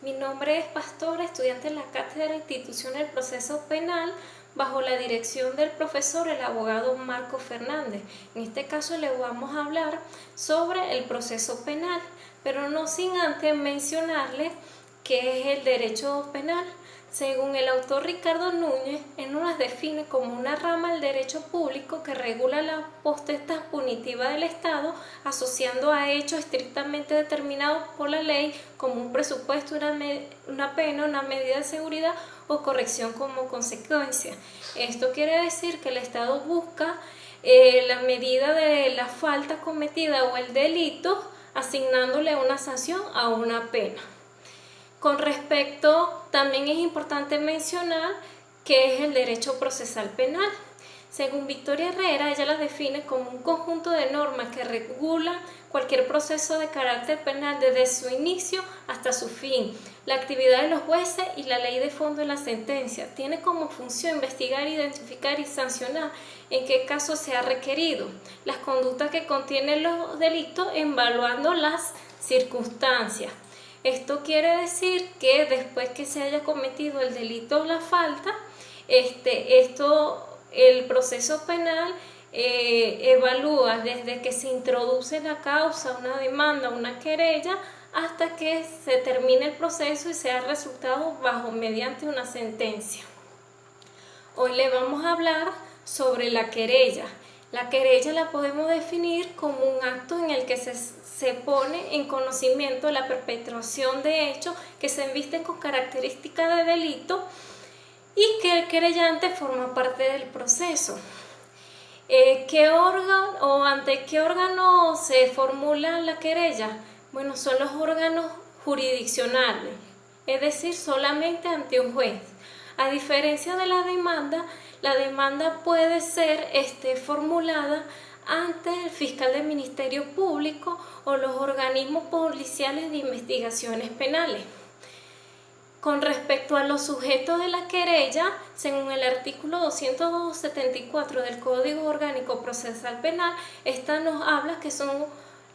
Mi nombre es Pastora, estudiante en la Cátedra Institución del Proceso Penal, bajo la dirección del profesor, el abogado Marco Fernández. En este caso le vamos a hablar sobre el proceso penal, pero no sin antes mencionarle qué es el derecho penal. Según el autor Ricardo Núñez, él nos las define como una rama del derecho público que regula la potestad punitiva del Estado, asociando a hechos estrictamente determinados por la ley como un presupuesto, una pena, una medida de seguridad o corrección como consecuencia. Esto quiere decir que el Estado busca la medida de la falta cometida o el delito, asignándole una sanción a una pena. Con respecto, también es importante mencionar qué es el derecho procesal penal. Según Victoria Herrera, ella la define como un conjunto de normas que regulan cualquier proceso de carácter penal desde su inicio hasta su fin. La actividad de los jueces y la ley de fondo de la sentencia tiene como función investigar, identificar y sancionar en qué caso se ha requerido las conductas que contienen los delitos, evaluando las circunstancias. Esto quiere decir que después que se haya cometido el delito o la falta, el proceso penal evalúa desde que se introduce la causa, una demanda, una querella, hasta que se termine el proceso y sea resultado mediante una sentencia. Hoy le vamos a hablar sobre la querella. La querella la podemos definir como un acto en el que se pone en conocimiento la perpetración de hechos que se embisten con características de delito y que el querellante forma parte del proceso. ¿Qué órgano o ante qué órgano se formula la querella? Bueno, son los órganos jurisdiccionales, es decir, solamente ante un juez. A diferencia de la demanda puede ser formulada ante el fiscal del Ministerio Público o los organismos policiales de investigaciones penales. Con respecto a los sujetos de la querella, según el artículo 274 del Código Orgánico Procesal Penal, esta nos habla que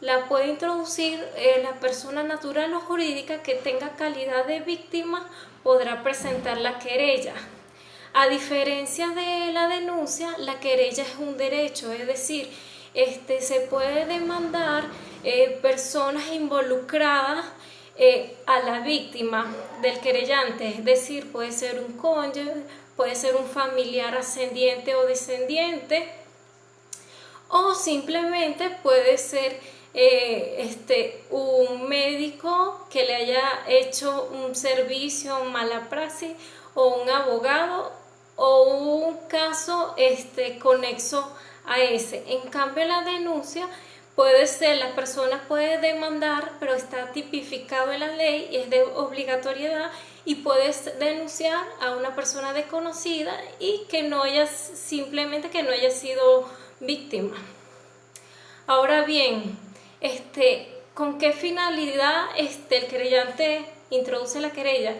la puede introducir la persona natural o jurídica que tenga calidad de víctima, podrá presentar la querella. A diferencia de la denuncia, la querella es un derecho, es decir, se puede demandar personas involucradas a la víctima del querellante, es decir, puede ser un cónyuge, puede ser un familiar ascendiente o descendiente, o simplemente puede ser un médico que le haya hecho un servicio, mala praxis, o un abogado, o un caso conexo a ese. En cambio, la denuncia puede ser, la persona puede demandar, pero está tipificado en la ley y es de obligatoriedad, y puedes denunciar a una persona desconocida y que no haya sido víctima. Ahora bien, ¿con qué finalidad el querellante introduce la querella?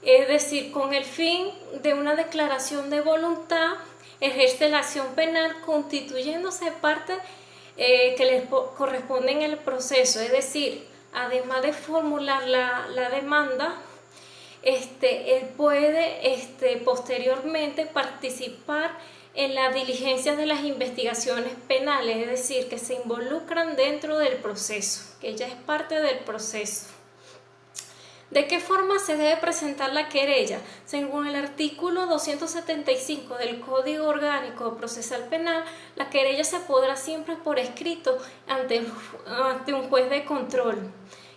Es decir, con el fin de una declaración de voluntad, ejerce la acción penal constituyéndose parte que le corresponde en el proceso. Es decir, además de formular la demanda, él puede posteriormente participar en la diligencia de las investigaciones penales, es decir, que se involucran dentro del proceso, que ya es parte del proceso. ¿De qué forma se debe presentar la querella? Según el artículo 275 del Código Orgánico Procesal Penal, la querella se podrá siempre por escrito ante un juez de control.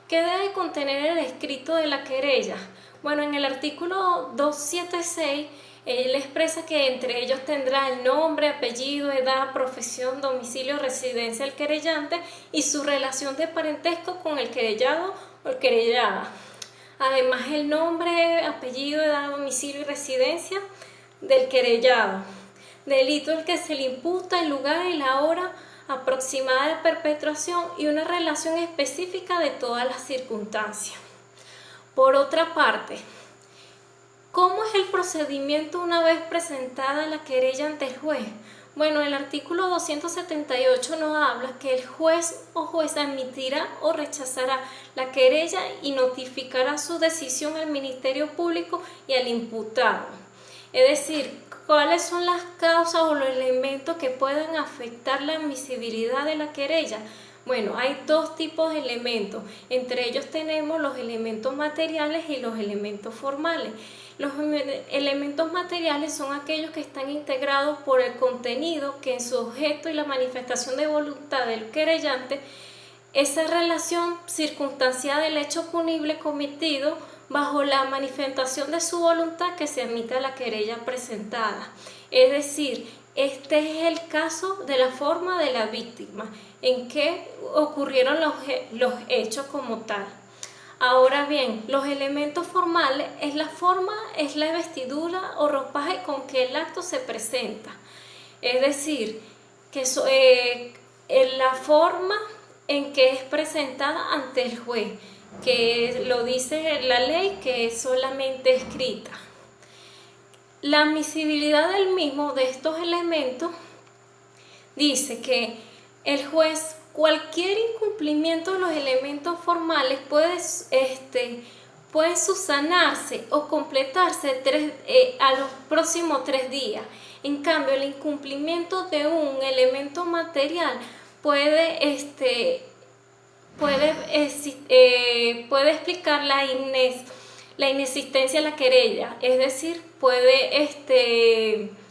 ¿Qué debe contener el escrito de la querella? Bueno, en el artículo 276, él expresa que entre ellos tendrá el nombre, apellido, edad, profesión, domicilio, residencia del querellante y su relación de parentesco con el querellado o querellada. Además, el nombre, apellido, edad, domicilio y residencia del querellado. Delito al que se le imputa, el lugar y la hora aproximada de perpetración y una relación específica de todas las circunstancias. Por otra parte, ¿cómo es el procedimiento una vez presentada la querella ante el juez? Bueno, el artículo 278 nos habla que el juez o jueza admitirá o rechazará la querella y notificará su decisión al Ministerio Público y al imputado. Es decir, ¿cuáles son las causas o los elementos que puedan afectar la admisibilidad de la querella? Bueno, hay dos tipos de elementos. Entre ellos tenemos los elementos materiales y los elementos formales. Los elementos materiales son aquellos que están integrados por el contenido que en su objeto y la manifestación de voluntad del querellante, esa relación circunstanciada del hecho punible cometido bajo la manifestación de su voluntad que se admite a la querella presentada. Es decir, este es el caso de la forma de la víctima, en que ocurrieron los hechos como tal. Ahora bien, los elementos formales es la forma, es la vestidura o ropaje con que el acto se presenta. Es decir, que la forma en que es presentada ante el juez, que lo dice la ley, que es solamente escrita. La admisibilidad del mismo de estos elementos dice que el juez, cualquier incumplimiento de los elementos formales puede subsanarse o completarse a los próximos 3 días. En cambio, el incumplimiento de un elemento material puede explicar la inexistencia de la querella, es decir, puede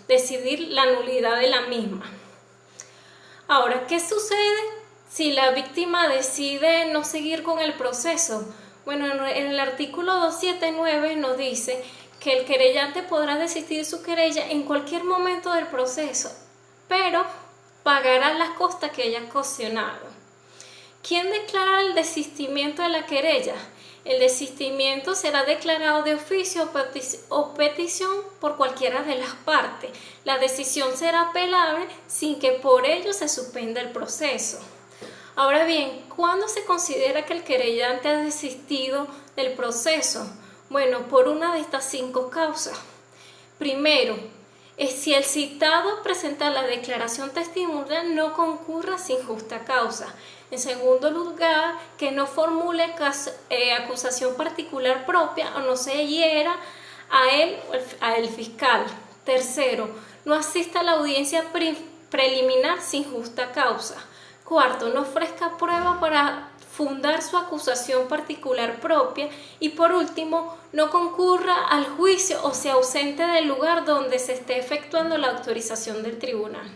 decidir la nulidad de la misma. Ahora, ¿qué sucede si la víctima decide no seguir con el proceso? Bueno, en el artículo 279 nos dice que el querellante podrá desistir de su querella en cualquier momento del proceso, pero pagará las costas que haya ocasionado. ¿Quién declara el desistimiento de la querella? El desistimiento será declarado de oficio o petición por cualquiera de las partes. La decisión será apelable sin que por ello se suspenda el proceso. Ahora bien, ¿cuándo se considera que el querellante ha desistido del proceso? Bueno, por una de estas 5 causas. Primero, si el citado presenta la declaración testimonial no concurra sin justa causa. En segundo lugar, que no formule acusación particular propia o no se hiera a el fiscal. Tercero, no asista a la audiencia preliminar sin justa causa. Cuarto, no ofrezca prueba para fundar su acusación particular propia. Y por último, no concurra al juicio o sea ausente del lugar donde se esté efectuando la autorización del tribunal.